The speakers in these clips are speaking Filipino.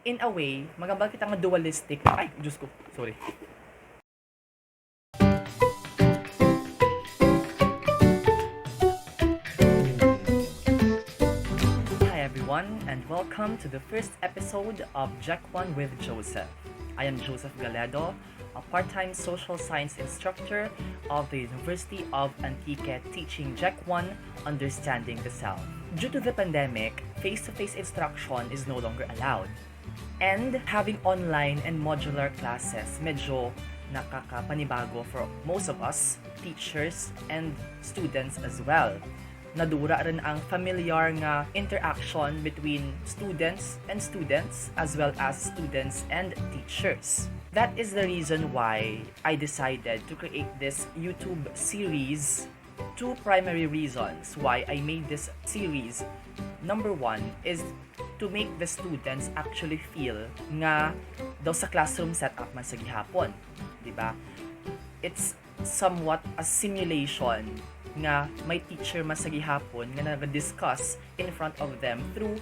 in a way, magambal kita nga dualistic. Ay, Diyos ko. Sorry. Hi everyone, and welcome to the first episode of GEC 1 with Joseph. I am Joseph Galedo, a part-time social science instructor of the University of Antique teaching GEC 1, Understanding the Self. Due to the pandemic, face-to-face instruction is no longer allowed. And having online and modular classes medyo nakakapanibago for most of us, teachers and students as well. Nadura rin ang familiar nga interaction between students as well as students and teachers. That is the reason why I decided to create this YouTube series. Two primary reasons why I made this series. Number one is to make the students actually feel nga daw sa classroom setup man sa gihapon, di ba? It's somewhat a simulation nga may teacher man sa gihapon nga nag-discuss in front of them through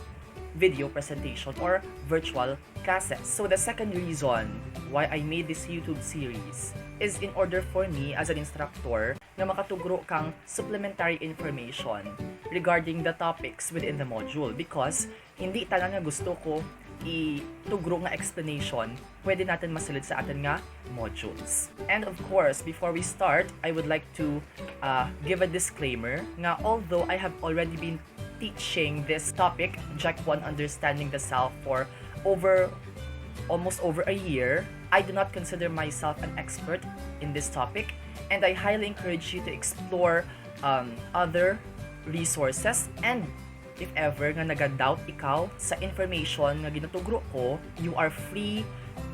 video presentation or virtual classes. So the second reason why I made this YouTube series is in order for me as an instructor na makatugro kang supplementary information regarding the topics within the module, because hindi tanan nga gusto ko itugro nga explanation pwede natin masulod sa atin nga modules. And of course, before we start, I would like to give a disclaimer nga although I have already been teaching this topic, GEC 1 Understanding the Self, for almost over a year, I do not consider myself an expert in this topic, and I highly encourage you to explore other resources. And if ever nga naga-doubt ikaw sa information nga ginatugro ko, you are free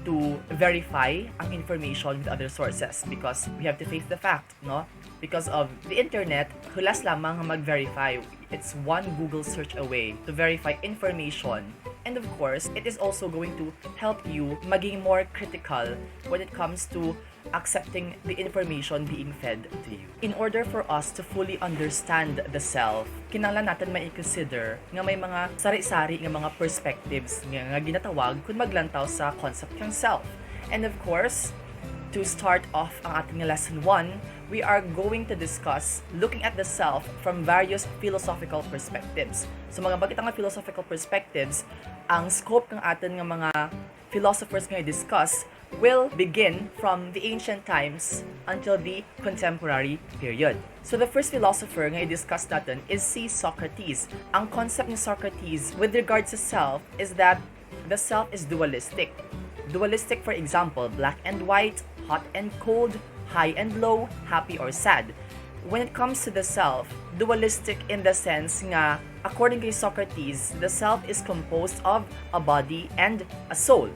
to verify ang information with other sources, because we have to face the fact, no? Because of the internet, hulas lamang ang mag-verify. It's one Google search away to verify information. And of course, it is also going to help you maging more critical when it comes to accepting the information being fed to you. In order for us to fully understand the self, kinahanglan natin mai-consider nga may mga sari-sari nga mga perspectives nga ginatawag kung maglantaw sa concept ng self. And of course, to start off ang ating lesson 1, we are going to discuss looking at the self from various philosophical perspectives. So mga bagit nga philosophical perspectives, ang scope ng atin nga mga philosophers nga i-discuss will begin from the ancient times until the contemporary period. So the first philosopher nga i-discuss natin is si Socrates. Ang concept ni Socrates with regards to self is that the self is dualistic. Dualistic, for example, black and white, hot and cold, high and low, happy or sad. When it comes to the self, dualistic in the sense nga, according to Socrates, the self is composed of a body and a soul.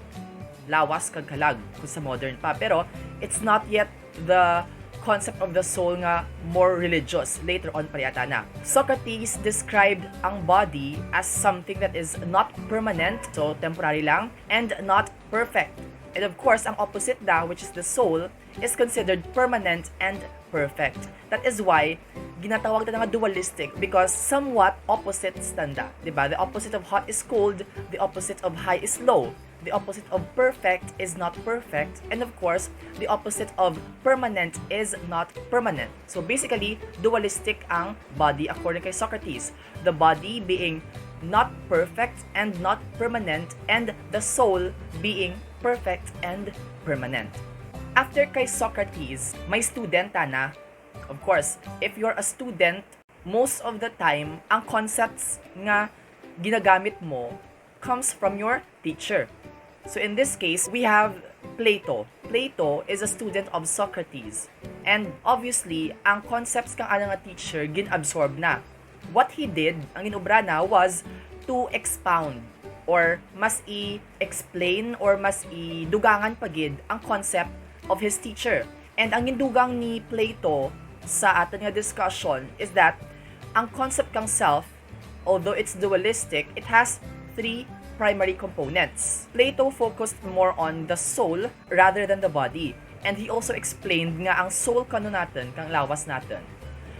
Lawas kag kalag kung sa modern pa, pero it's not yet the concept of the soul nga more religious. Later on pa yata na. Socrates described ang body as something that is not permanent, so temporary lang, and not perfect. And of course, ang opposite daw, which is the soul, is considered permanent and perfect. That is why ginatawag na nga dualistic, because somewhat opposite standa, diba? The opposite of hot is cold, the opposite of high is low, the opposite of perfect is not perfect, and of course, the opposite of permanent is not permanent. So basically, dualistic ang body according kay Socrates. The body being not perfect and not permanent, and the soul being perfect and permanent. After kay Socrates, may studenta na. Of course, if you're a student, most of the time, ang concepts nga ginagamit mo comes from your teacher. So in this case, we have Plato. Plato is a student of Socrates. And obviously, ang concepts kang ana nga teacher gin-absorb na. What he did, ang inobra na, was to expound or mas i-explain or mas i-dugangan pagid ang concept of his teacher. And ang indugang ni Plato sa atin nga discussion is that ang concept kang self, although it's dualistic, it has three primary components. Plato focused more on the soul rather than the body. And he also explained nga ang soul kano natin, kang lawas natin.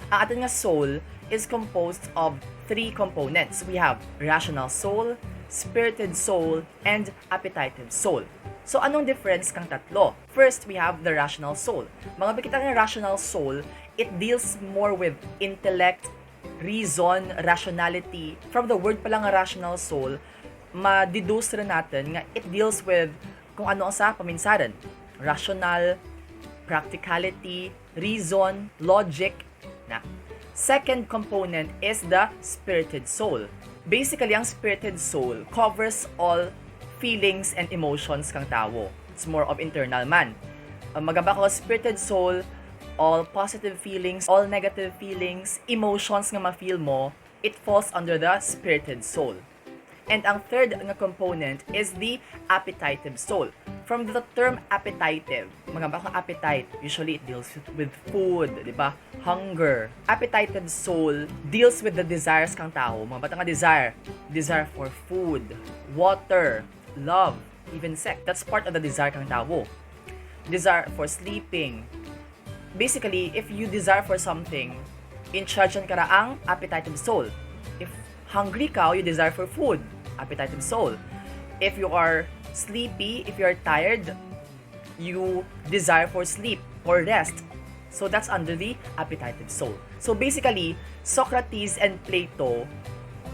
Ang atin nga soul is composed of three components. We have rational soul, spirited soul, and appetitive soul. So, anong difference kang tatlo? First, we have the rational soul. Mga bakit ang rational soul, it deals more with intellect, reason, rationality. From the word palang rational soul, ma-deduce rin natin nga it deals with kung ano sa paminsaran. Rational, practicality, reason, logic, na. Second component is the spirited soul. Basically, ang spirited soul covers all feelings and emotions kang tao. It's more of internal man. Magaba ko spirited soul, all positive feelings, all negative feelings, emotions nga ma-feel mo, it falls under the spirited soul. And ang third nga component is the appetitive soul. From the term appetitive, mga bakang appetite, usually it deals with food, di ba? Hunger. Appetitive soul deals with the desires kang tao. Mga batang desire. Desire for food, water, love, even sex. That's part of the desire kang tao. Desire for sleeping. Basically, if you desire for something, in charge ka na ang appetitive soul. If hungry ka, you desire for food, appetitive soul. If you are sleepy, if you are tired, you desire for sleep or rest. So that's under the appetitive soul. So basically, Socrates and Plato,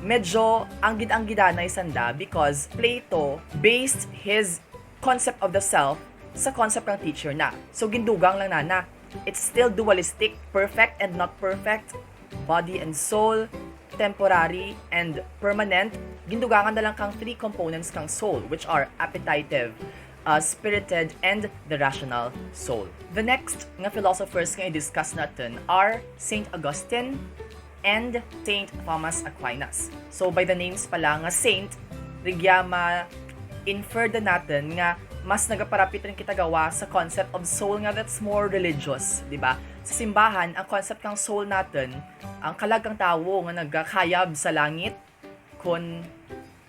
medyo anggid-anggidanay sanda because Plato based his concept of the self sa concept ng teacher na. So gindugang lang na it's still dualistic, perfect and not perfect, body and soul, temporary and permanent. Gindugangan na lang kang three components kang soul, which are appetitive, spirited, and the rational soul. The next nga philosophers nga i-discuss natin are Saint Augustine and Saint Thomas Aquinas. So by the names pala nga saint, rigyama infer na natin nga mas nagaparapit rin kita gawa sa concept of soul nga that's more religious, di ba? Sa simbahan, ang concept ng soul natin, ang kalagang tao nga nagkakayab sa langit, kung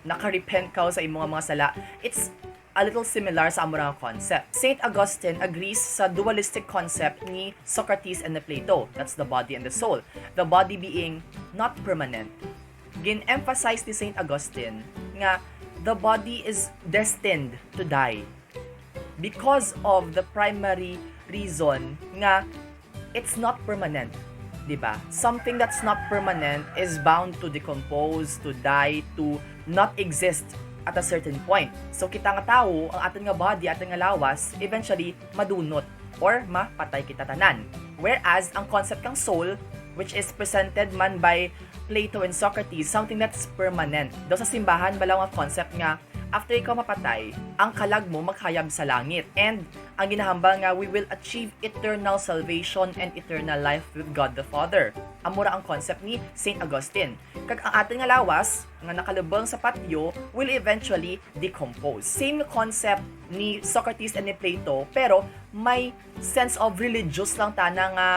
nakarepent ka sa imong mga sala, it's a little similar sa amurang concept. Saint Augustine agrees sa dualistic concept ni Socrates and Plato. That's the body and the soul. The body being not permanent. Gin-emphasize ni Saint Augustine nga the body is destined to die because of the primary reason nga it's not permanent. Diba? Something that's not permanent is bound to decompose, to die, to not exist at a certain point. So kita nga tao, ang ating nga body, ating nga lawas, eventually madunot or mapatay kita tanan. Whereas ang concept ng soul, which is presented man by Plato and Socrates, something that's permanent. Daw sa simbahan, balaw ang concept nga after ikaw mapatay, ang kalag mo maghayab sa langit. And ang ginahambal nga, we will achieve eternal salvation and eternal life with God the Father. Amura ang concept ni Saint Augustine. Kag ang ating nga lawas, nga nakalubang sa patio, will eventually decompose. Same concept ni Socrates and ni Plato, pero may sense of religious lang tana nga,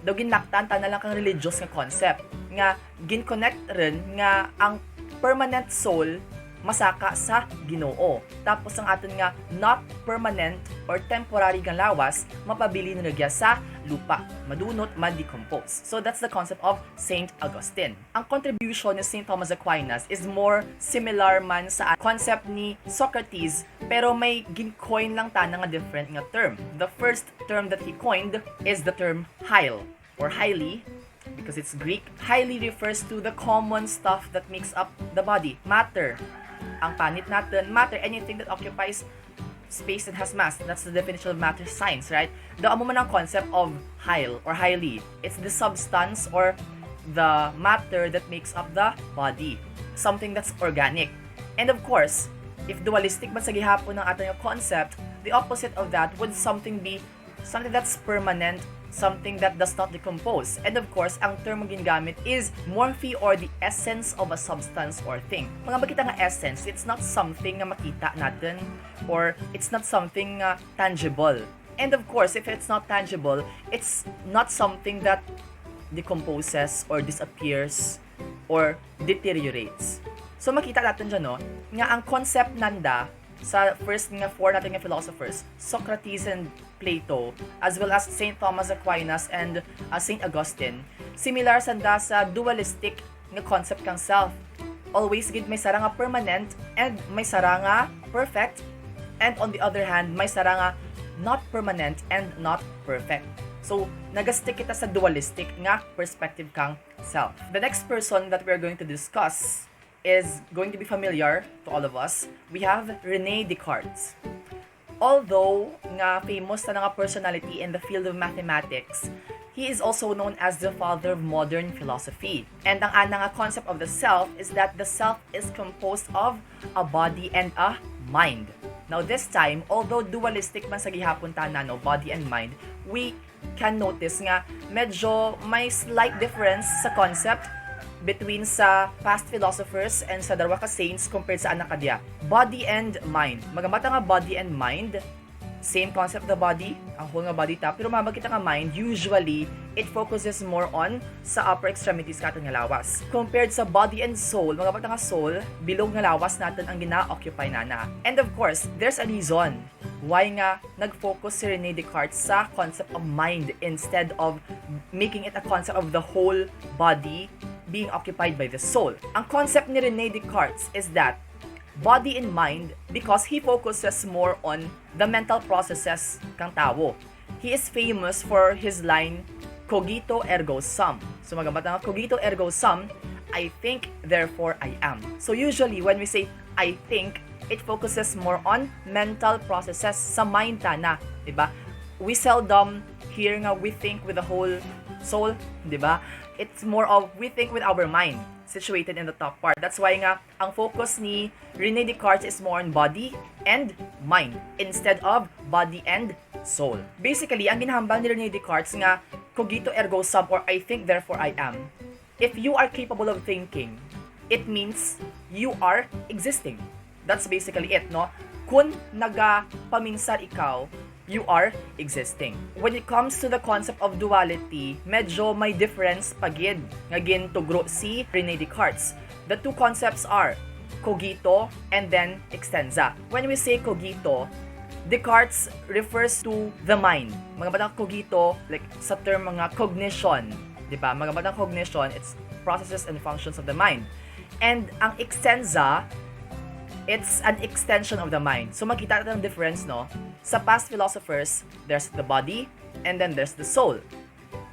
daw ginlaktan tana lang kang religious nga concept. Nga, gin-connect rin nga ang permanent soul masaka sa Ginoo. Tapos ang aton nga not permanent or temporary nga lawas mapabili nagya sa lupa, madunot, ma-decompose. So that's the concept of Saint Augustine. Ang contribution ni Saint Thomas Aquinas is more similar man sa concept ni Socrates, pero may gin-coin lang tana nga different nga term. The first term that he coined is the term hyle or highly, because it's Greek. Highly refers to the common stuff that makes up the body, matter. Ang panit natin, matter, anything that occupies space and has mass. That's the definition of matter science, right? The amo man ang concept of hyle or highly. It's the substance or the matter that makes up the body. Something that's organic. And of course, if dualistic man sa gihapon ng ating concept, the opposite of that would be something that's permanent, something that does not decompose. And of course, ang term ginagamit is morphe or the essence of a substance or thing. Mga makita nga essence, it's not something na makita natin or it's not something tangible. And of course, if it's not tangible, it's not something that decomposes or disappears or deteriorates. So makita natin dyan, no, nga ang concept nanda sa first nga four natin nga philosophers, Socrates and Plato, as well as Saint Thomas Aquinas and Saint Augustine, similar sanda sa dualistic nga concept kang self. always gid may sara nga permanent and may sara nga perfect, and on the other hand may sara nga not permanent and not perfect. So nagastick kita sa dualistic nga perspective kang self. The next person that we're going to discuss is going to be familiar to all of us. We have René Descartes. Although nga famous na nga personality in the field of mathematics, he is also known as the father of modern philosophy. And ang ana nga concept of the self is that the self is composed of a body and a mind. Now this time, although dualistic man sa gihapon ta na, no, body and mind, we can notice nga medyo may slight difference sa concept between sa past philosophers and sa darwa ka saints compared sa anak kadya. Body and mind. Magamata nga body and mind, same concept the body, ang whole nga body ta, pero mabagkita nga mind, usually, it focuses more on sa upper extremities natin nga lawas. Compared sa body and soul, magamata nga soul, bilog nga lawas natin ang gina-occupy nana. And of course, there's a reason why nga nag-focus si René Descartes sa concept of mind instead of making it a concept of the whole body being occupied by the soul. Ang concept ni René Descartes is that body and mind because he focuses more on the mental processes kang tao. He is famous for his line, cogito ergo sum. So magamat nga cogito ergo sum, I think, therefore I am. So usually when we say I think, it focuses more on mental processes sa mind ta na, diba? We seldom hear nga we think with the whole soul, diba? It's more of we think with our mind, situated in the top part. That's why nga ang focus ni René Descartes is more on body and mind instead of body and soul. Basically, ang ginahambal ni René Descartes nga cogito ergo sum or I think therefore I am. If you are capable of thinking, it means you are existing. That's basically it, no? Kung nagapaminsar ikaw, you are existing. When it comes to the concept of duality, medyo may difference pagid nga gintugro si René Descartes. The two concepts are cogito and then extensa. When we say cogito, Descartes refers to the mind. Mga batang cogito, like sa term mga cognition, di ba? Mga batang cognition, it's processes and functions of the mind. And ang extensa, it's an extension of the mind. So makita natin ang difference, no? Sa past philosophers, there's the body and then there's the soul.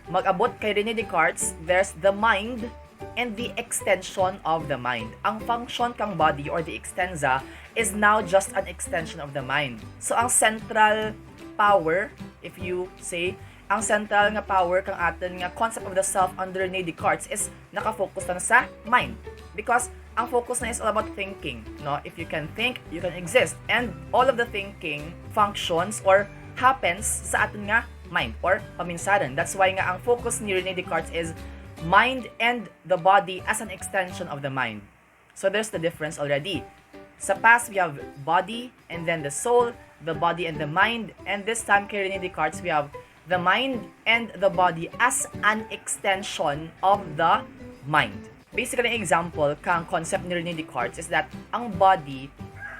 Mag-abot kay René Descartes, there's the mind and the extension of the mind. Ang function kang body or the extensa is now just an extension of the mind. So ang central power, if you say, ang central nga power kang atin nga concept of the self under René Descartes is nakafocus lang sa mind. Because ang focus na is all about thinking, no? If you can think, you can exist. And all of the thinking functions or happens sa atin nga mind or paminsaran. That's why nga ang focus ni René Descartes is mind and the body as an extension of the mind. So there's the difference already. Sa past, we have body and then the soul, the body and the mind. And this time kay René Descartes, we have the mind and the body as an extension of the mind. Basically, an example kang concept ni René Descartes is that ang body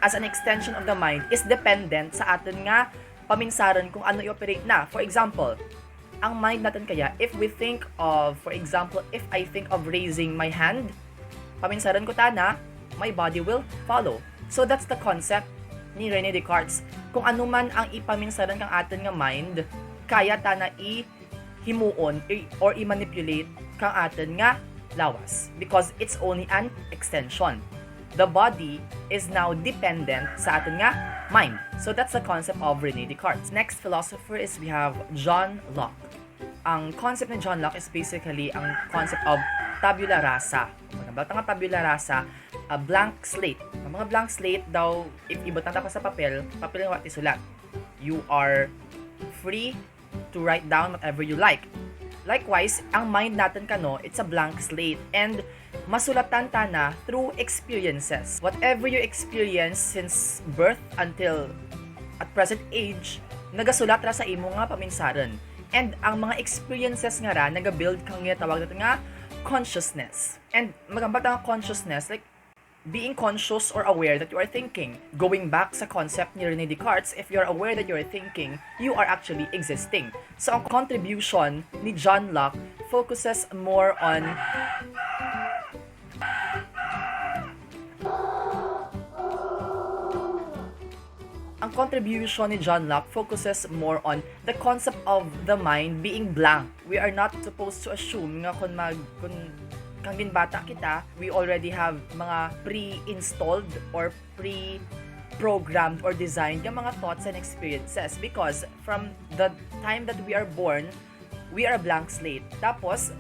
as an extension of the mind is dependent sa atin nga paminsaran kung ano i-operate na. For example, ang mind natin kaya, if we think of, for example, if I think of raising my hand, paminsaran ko na, my body will follow. So that's the concept ni René Descartes. Kung ano man ang ipaminsaran kang atin nga mind, kaya ta na i-himuon or i-manipulate kang atin nga lawas because it's only an extension. The body is now dependent sa atin nga mind. So that's the concept of René Descartes. Next philosopher is we have John Locke. Ang concept ni John Locke is basically ang concept of tabula rasa. Pagkabata nga tabula rasa, a blank slate. Ang mga blank slate daw, if ibutang ka sa papel nga wat isulat. You are free to write down whatever you like. Likewise, ang mind natin kano, it's a blank slate and masulatan ta na through experiences. Whatever you experience since birth until at present age, nagasulat ra sa imo nga paminsaran. And ang mga experiences nga ra nagabuild kang tawag natin nga consciousness. And magambat ang consciousness like being conscious or aware that you are thinking. Going back sa concept ni René Descartes, if you're aware that you're thinking, you are actually existing. So ang contribution ni John Locke focuses more on ang contribution ni John Locke focuses more on the concept of the mind being blank. We are not supposed to assume nga kung kang ginbata kita, we already have mga pre-installed or pre-programmed or designed yung mga thoughts and experiences, because from the time that we are born, we are a blank slate. Tapos,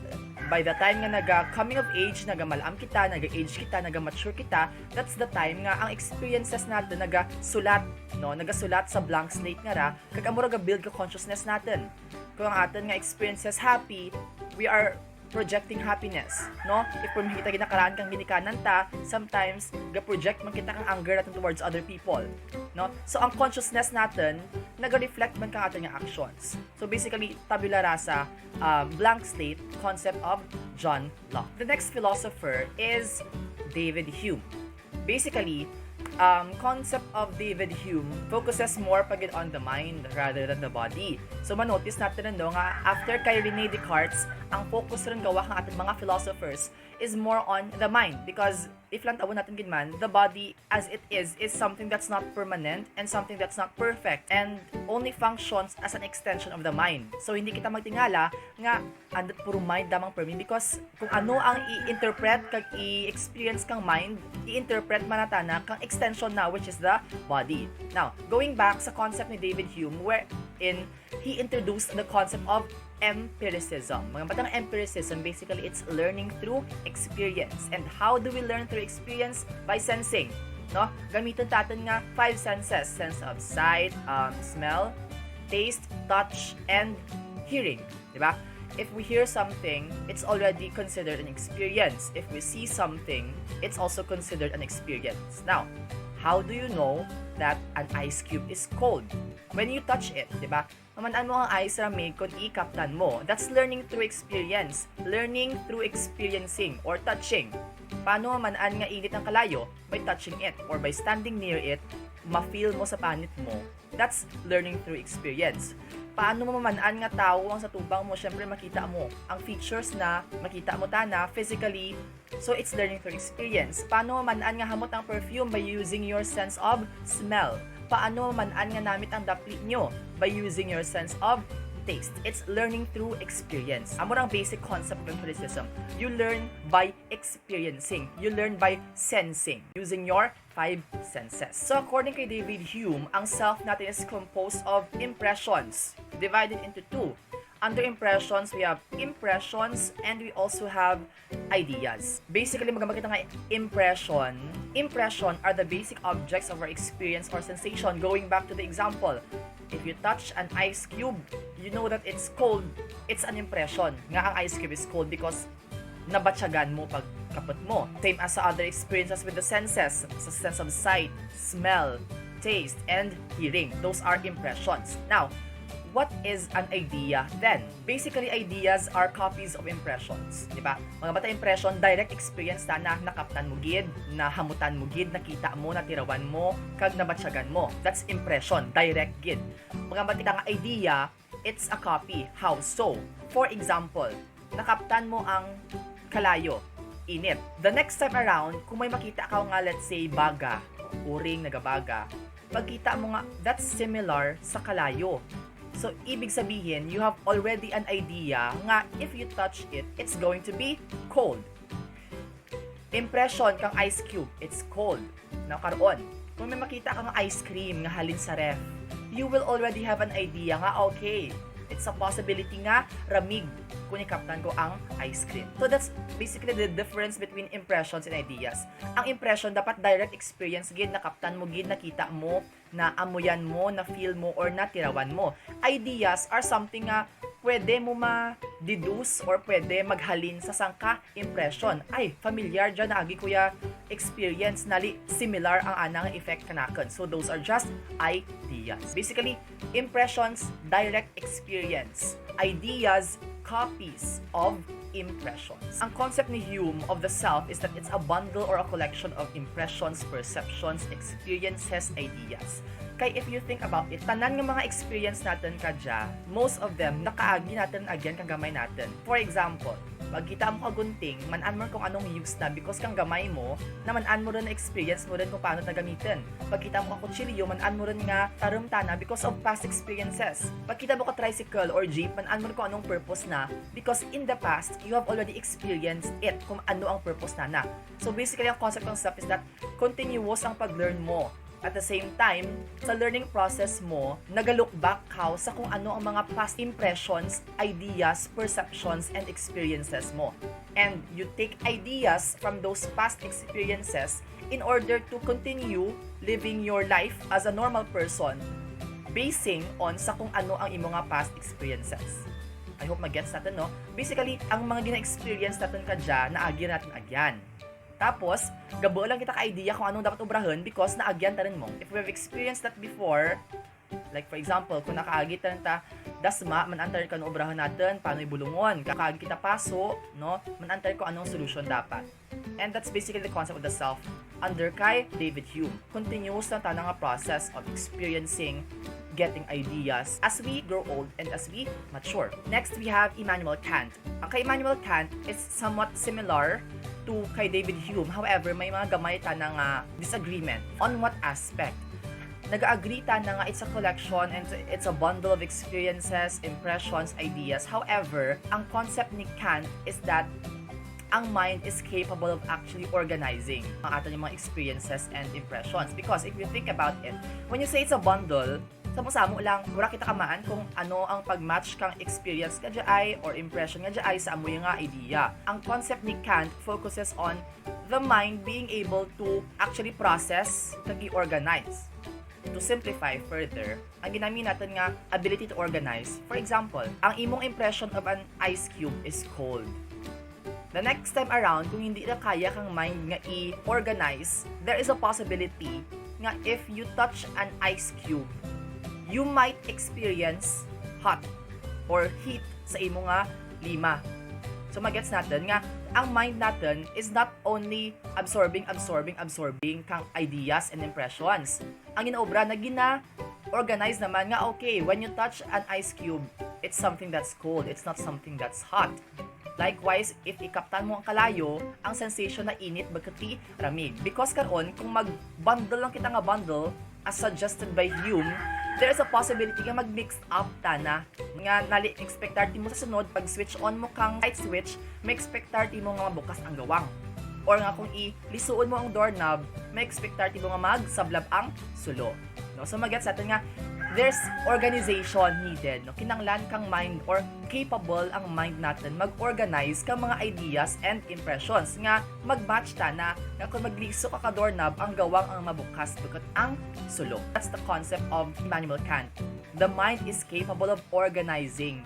by the time nga naga-coming of age, naga-malam kita, naga-age kita, naga-mature kita, that's the time nga ang experiences natin naga-sulat, no? Naga-sulat sa blank slate nga ra, kag amo ga-build ka consciousness natin. Kung ang atin nga experiences happy, we are projecting happiness, no? If kung kita ginakaraan kang ginikanan ta, sometimes ga-project man kita kang anger natin towards other people, no? So ang consciousness natin naga-reflect man kang ating actions. So basically, tabula rasa, blank slate concept of John Locke. The next philosopher is David Hume. Basically, concept of David Hume focuses more pagid on the mind rather than the body. So manotice natin rin nga after kay Rene Descartes, ang focus rin gawa ng ating mga philosophers is more on the mind, because if lang tawon natin ginman, the body as it is something that's not permanent and something that's not perfect and only functions as an extension of the mind. So hindi kita magtingala nga andot puro mind damang per me, because kung ano ang i-interpret kag i-experience kang mind, i-interpret manatana kang extension na, which is the body. Now, going back sa concept ni David Hume, wherein he introduced the concept of empiricism. Mga batang empiricism, basically, it's learning through experience. And how do we learn through experience? By sensing. No? Gamitin natin nga 5 senses. Sense of sight, smell, taste, touch, and hearing. Diba? If we hear something, it's already considered an experience. If we see something, it's also considered an experience. Now, how do you know that an ice cube is cold? When you touch it, diba? Mamanaan mo ang ice ramig kung i-kaptan mo. That's learning through experience. Learning through experiencing or touching. Paano mamanaan nga init ang kalayo? By touching it or by standing near it, ma-feel mo sa panit mo. That's learning through experience. Paano mo mamanaan nga tao ang sa tubang mo? Syempre makita mo ang features na makita mo tana physically. So it's learning through experience. Paano mamanaan nga hamot ang perfume? By using your sense of smell. Paano mamanaan nga namit ang dapli nyo? By using your sense of taste. It's learning through experience. Amo ang basic concept of empiricism. You learn by experiencing. You learn by sensing. Using your 5 senses. So according kay David Hume, ang self natin is composed of impressions, divided into 2. Under impressions, we have impressions and we also have ideas. Basically, magamakita nga impression. Impression are the basic objects of our experience or sensation. Going back to the example, if you touch an ice cube, you know that it's cold. It's an impression nga ang ice cube is cold because nabatsagan mo pag kapot mo. Same as sa other experiences with the senses, sa sense of sight, smell, taste, and hearing. Those are impressions. Now, what is an idea then? Basically, ideas are copies of impressions. Diba? Mga bata impression, direct experience na nakaptan mo gid, nahamutan mo gid, nakita mo, natirawan mo, kag nabatsagan mo. That's impression, direct gid. Mga bata nga idea, it's a copy. How so? For example, nakaptan mo ang kalayo, init. The next time around, kung may makita ka nga, let's say, baga, uring, nagabaga, pagkita mo nga, that's similar sa kalayo. So, ibig sabihin, you have already an idea nga if you touch it, it's going to be cold. Impression kang ice cube, it's cold. Now, karoon, kung may makita kang ice cream nga halin sa ref, you will already have an idea nga, okay, it's a possibility nga ramig kung ikaptan ko ang ice cream. So that's basically the difference between impressions and ideas. Ang impression dapat direct experience gid, nakaptan mo gid, nakita mo, na amuyan mo, na feel mo, or natirawan mo. Ideas are something nga pwede mo ma-deduce or pwede maghalin sa sangka impression. Ay, familiar dyan na agi kuya experience, nali similar ang anang effect kanakan. So those are just ideas. Basically, impressions, direct experience. Ideas, copies of impressions. Ang concept ni Hume of the self is that it's a bundle or a collection of impressions, perceptions, experiences, ideas. Kaya if you think about it, tanan ng mga experience natin kadya, most of them nakaagi natin agyan kagamay natin. For example, Pagkita mo kagunting, manan mo kung anong use na because kang gamay mo, na manan mo rin na experience mo rin kung paano na gamitin. Pagkita mo ka kutsilyo, manan mo rin nga tarumtana because of past experiences. Pagkita mo ka tricycle or jeep, manan mo rin kung anong purpose na because in the past, you have already experienced it kung ano ang purpose na. So basically, ang concept ng self is that continuous ang pag-learn mo. At the same time, sa learning process mo, nag-look back ka sa kung ano ang mga past impressions, ideas, perceptions, and experiences mo. And you take ideas from those past experiences in order to continue living your life as a normal person basing on sa kung ano ang imong past experiences. I hope mag-gets natin, no? Basically, ang mga gina-experience natin ka dyan, naagyan natin agyan. Tapos, gabo lang kita ka-idea kung anong dapat obrahan because naagyan ta rin mo. If we have experienced that before, like for example, kung nakaagit ta dasma, manantar ka no obrahan natin, paano ibulungon, kakaagit kita paso, no? Manantar ko anong solution dapat. And that's basically the concept of the self under kay David Hume. Continuous lang tayo nga process of experiencing, getting ideas as we grow old and as we mature. Next, we have Immanuel Kant. Ang kay Immanuel Kant is somewhat similar to kay David Hume. However, may mga gamay ta na nga disagreement. On what aspect? Nag-agree ta na nga it's a collection and it's a bundle of experiences, impressions, ideas. However, ang concept ni Kant is that ang mind is capable of actually organizing ang ato yung mga experiences and impressions. Because if you think about it, when you say it's a bundle, samo-samo lang, wala kita kamaan kung ano ang pag-match kang experience ka dyan or impression nga dyan sa amoy nga idea. Ang concept ni Kant focuses on the mind being able to actually process kag i-organize. To simplify further, ang ginamit natin nga ability to organize. For example, ang imong impression of an ice cube is cold. The next time around, kung hindi na kaya kang mind nga i-organize, there is a possibility nga if you touch an ice cube, you might experience hot or heat sa imo nga lima. So magets natin nga ang mind natin is not only absorbing kang ideas and impressions. Ang ginaobra na gina-organize naman nga okay, when you touch an ice cube, it's something that's cold, it's not something that's hot. Likewise, if ikaptan mo ang kalayo, ang sensation na init bagkati ramig. Because karon kung mag-bundle lang kita nga bundle as suggested by Hume, there is a possibility nga mag-mix up tana nga nali-expectarti mo sa sunod pag switch on mo kang light switch, may expectarti mo nga bukas ang gawang. Or nga kung ilisuon mo ang doorknob, may expectarti mo nga magsablab ang sulo. No? So magets natin nga there's organization needed. No? Kinanglan kang mind or capable ang mind natin mag-organize kang mga ideas and impressions nga mag-match ta na kung magliso ka ka doorknob, ang gawang ang mabukas bukat ang sulo. That's the concept of Immanuel Kant. The mind is capable of organizing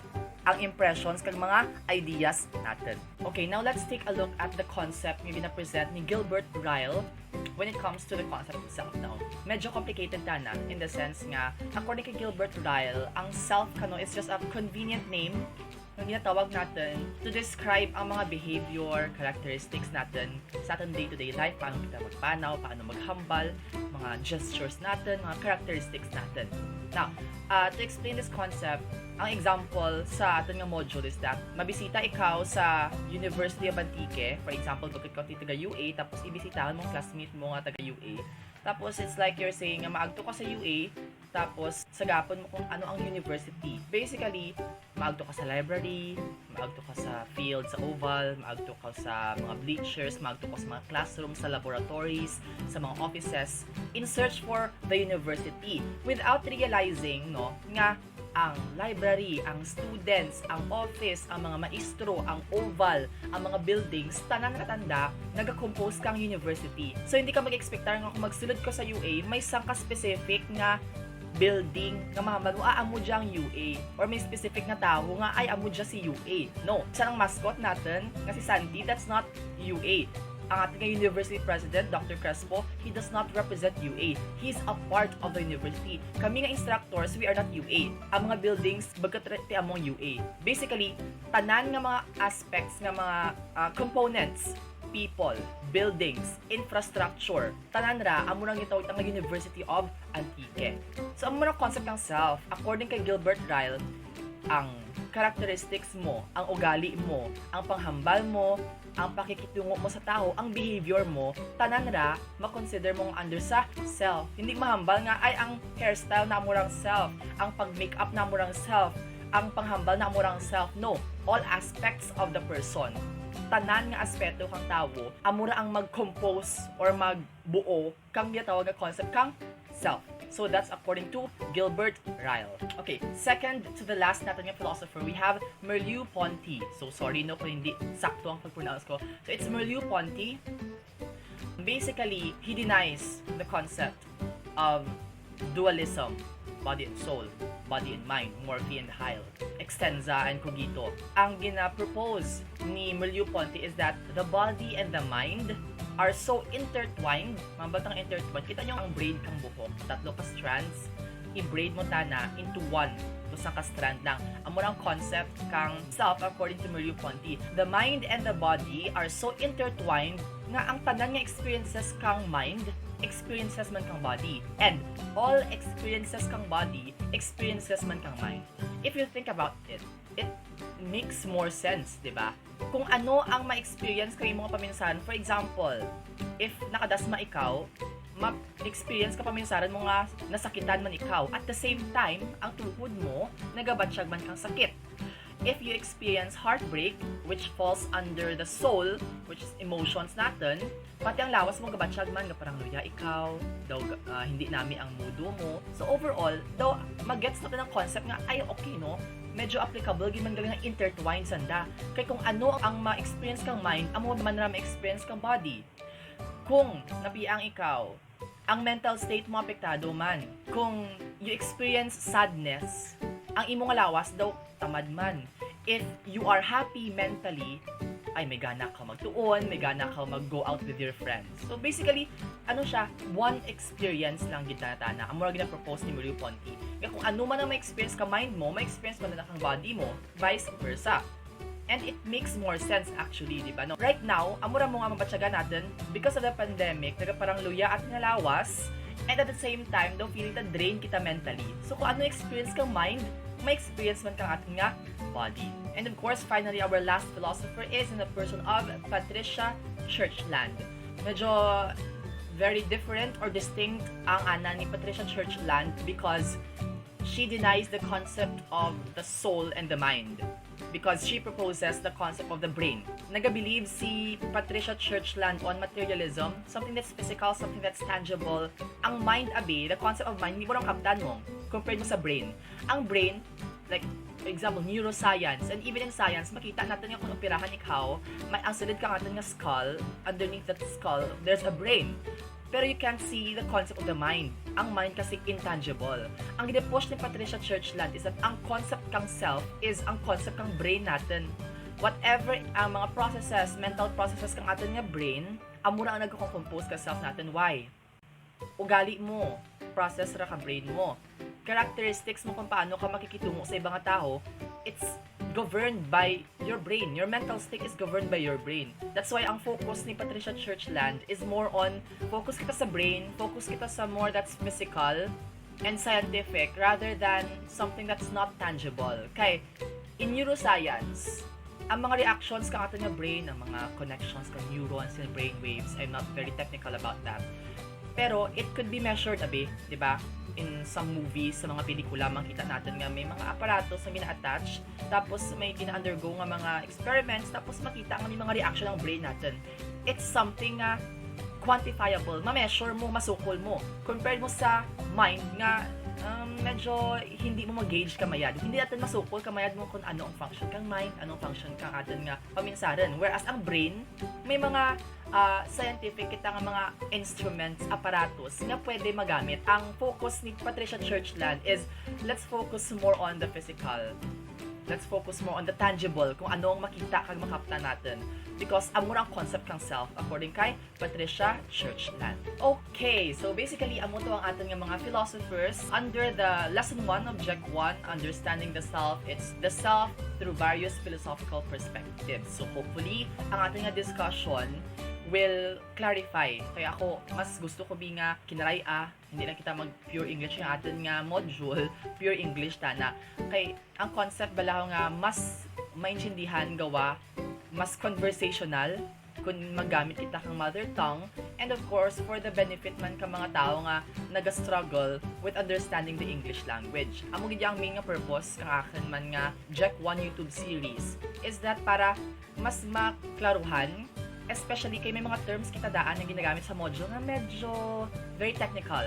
ang impressions kag mga ideas natin. Okay, now let's take a look at the concept na pinapresent ni Gilbert Ryle when it comes to the concept itself. Now, medyo complicated na in the sense nga, according kay Gilbert Ryle, ang self kano is just a convenient name na ginatawag natin to describe ang mga behavior, characteristics natin sa ating day-to-day life, paano kita magpanaw, paano maghambal, mga gestures natin, mga characteristics natin. Now, to explain this concept, ang example sa ating nga module is that mabisita ikaw sa University of Antique, for example, pag ikaw taga UA, tapos ibisitahan mong classmate mo nga taga UA. Tapos it's like you're saying nga maagto ka sa UA, tapos sagapon mo kung ano ang university. Basically, maagto ka sa library, maagto ka sa field, sa oval, maagto ka sa mga bleachers, maagto ka sa mga classrooms, sa laboratories, sa mga offices, in search for the university. Without realizing, no, nga ang library, ang students, ang office, ang mga maestro, ang oval, ang mga buildings, tanan katanda, nag-compose kang university. So, hindi ka mag-expectar nga kung magsulod ko sa UA, may sangka specific nga building nga mahamad mo, amo dyan ang UA. Or may specific na tao nga, ay amo dyan si UA. No. Isa ng mascot natin, nga si Sandy, that's not UA. Ang ating university president, Dr. Crespo, he does not represent UA. He's a part of the university. Kami nga instructors, we are not UA. Ang mga buildings, bagkatrete among UA. Basically, tanan nga mga aspects nga mga components, people, buildings, infrastructure, tanan ra, amo nang gitawag ang University of Antique. So, amo nang concept ng self. According kay Gilbert Ryle, ang characteristics mo, ang ugali mo, ang panghambal mo, ang pakikitungo mo sa tao, ang behavior mo, tanan ra, makonsider mong under sa self. Hindi mahambal nga ay ang hairstyle na murang self, ang pag-makeup na murang self, ang panghambal na murang self. No, all aspects of the person. Tanan nga aspeto kang tao, amura ang mag-compose or magbuo kang gitawag nga concept kang self. So that's according to Gilbert Ryle. Okay, second to the last natin nga philosopher, we have Merleau-Ponty. So sorry no kung hindi sakto ang pag-pronounce ko. So it's Merleau-Ponty. Basically, he denies the concept of dualism, body and soul, body and mind, morphe and hyle, extensa and cogito. Ang gina-propose ni Merleau-Ponty is that the body and the mind are so intertwined, mabatang intertwined. Kita nyo ang braid kang buhok, tatlo ka strands, i-braid mo tana into one, isang ka strand lang. Amo ang concept kang self according to Merleau-Ponty. The mind and the body are so intertwined nga ang tanan nga experiences kang mind, experiences man kang body. And all experiences kang body, experiences man kang mind. If you think about it, it makes more sense, di ba? Kung ano ang ma-experience kayo mga paminsan, for example, if nakadasma ikaw, ma-experience ka paminsaran mo nga nasakitan man ikaw. At the same time, ang tuhod mo, nagabatsyag man kang sakit. If you experience heartbreak, which falls under the soul, which is emotions natin, pati ang lawas mo gabatsyag man, parang luya ikaw, daw hindi nami ang mudo mo. So overall, daw mag-gets natin ang concept nga, ay okay no, medyo applicable, gin man galing nga intertwined sanda. Kaya kung ano ang ma-experience kang mind, amo man na ma-experience kang body. Kung napiang ikaw, ang mental state mo apektado man. Kung you experience sadness, ang imong lawas daw tamad man. If you are happy mentally, ay may gana ka magtuon, may gana ka mag-go out with your friends. So basically, ano siya, one experience lang gitanatana. Ang mura gina-propose ni Merleau-Ponty. Kaya kung ano man ang ma-experience ka mind mo, ma-experience man na kang body mo, vice versa. And it makes more sense actually, di ba? No? Right now, amura mo nga mabatsaga natin, because of the pandemic, parang luya at nalawas, and at the same time, daw feeling na drain kita mentally. So kung ano experience kang mind, may experience man kang ating nga body. And of course, finally, our last philosopher is in the person of Patricia Churchland. Medyo very different or distinct ang ana ni Patricia Churchland because she denies the concept of the soul and the mind. Because she proposes the concept of the brain. Nag-believe si Patricia Churchland on materialism, something that's physical, something that's tangible. Ang mind abi, the concept of mind, hindi mo lang kaptan mo compared mo sa brain. Ang brain, like, for example, neuroscience, and even in science, makita natin yung kung operahan ikaw, may ang silid ka natin nga skull, underneath that skull, there's a brain. Pero you can't see the concept of the mind. Ang mind kasi intangible. Ang gine-push ni Patricia Churchland is that ang concept kang self is ang concept kang brain natin. Whatever ang mga processes, mental processes kang atin nga brain, amura ang nagko-compose ka self natin. Why? Ugali mo, process ra ka brain mo. Characteristics mo kung paano ka makikitungo sa ibang tao, it's governed by your brain. Your mental state is governed by your brain. That's why ang focus ni Patricia Churchland is more on focus kita sa brain, focus kita sa more that's physical and scientific rather than something that's not tangible. Kay in neuroscience, ang mga reactions ka atin nga brain, ang mga connections ka neurons and brain waves, I'm not very technical about that. Pero it could be measured abi, 'di ba? In some movies, sa mga pelikula, makita natin nga may mga aparatos na gina-attach, tapos may gina-undergo nga mga experiments, tapos makita nga may mga reaction ng brain natin. It's something nga quantifiable, ma-measure mo, masukol mo. Compared mo sa mind nga, medyo hindi mo mag-gauge kamayad. Hindi natin masukol kamayad mo kung ano ang function kang mind, anong function kang atin nga paminsaran. Whereas ang brain, may mga scientific kita nga mga instruments, aparatos na pwede magamit. Ang focus ni Patricia Churchland is let's focus more on the physical. Let's focus more on the tangible, kung ano ang makita kag makapta natin. Because amo ang concept kang self according kay Patricia Churchland. Okay, so basically amo to ang aton nga mga philosophers under the lesson 1 of GEC 1, understanding the self. It's the self through various philosophical perspectives. So hopefully ang aton nga discussion will clarify. Kaya ako, mas gusto ko nga kinaray hindi lang kita mag pure English yung atin nga module, pure English tana. Kay ang concept bala nga mas maintindihan gawa, mas conversational kung maggamit kita kang mother tongue, and of course for the benefit man ka mga tao nga naga-struggle with understanding the English language. Amo gid ang main nga purpose kang akin man nga GEC1 YouTube series is that para mas maklaruhan, especially kay may mga terms kita daan na ginagamit sa module na medyo very technical,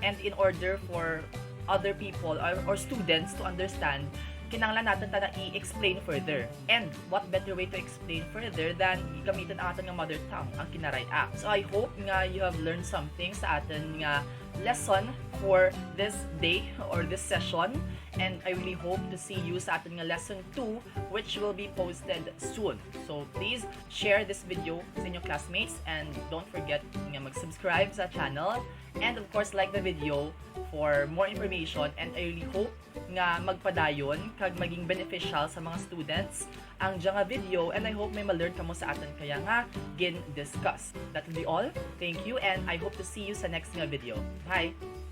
and in order for other people or students to understand, kinanglan natin na i-explain further. And what better way to explain further than gamitin ang ating mother tongue, ang kinaray So I hope nga you have learned something sa atin nga lesson for this day or this session, and I really hope to see you sa atin nga lesson 2, which will be posted soon. So please share this video sa inyong classmates, and don't forget nga mag-subscribe sa channel, and of course like the video for more information. And I really hope nga magpadayon kag maging beneficial sa mga students ang nga video, and I hope may ma-learn kamo sa atin kaya nga gin-discuss. That will be all. Thank you, and I hope to see you sa next nga video. Bye!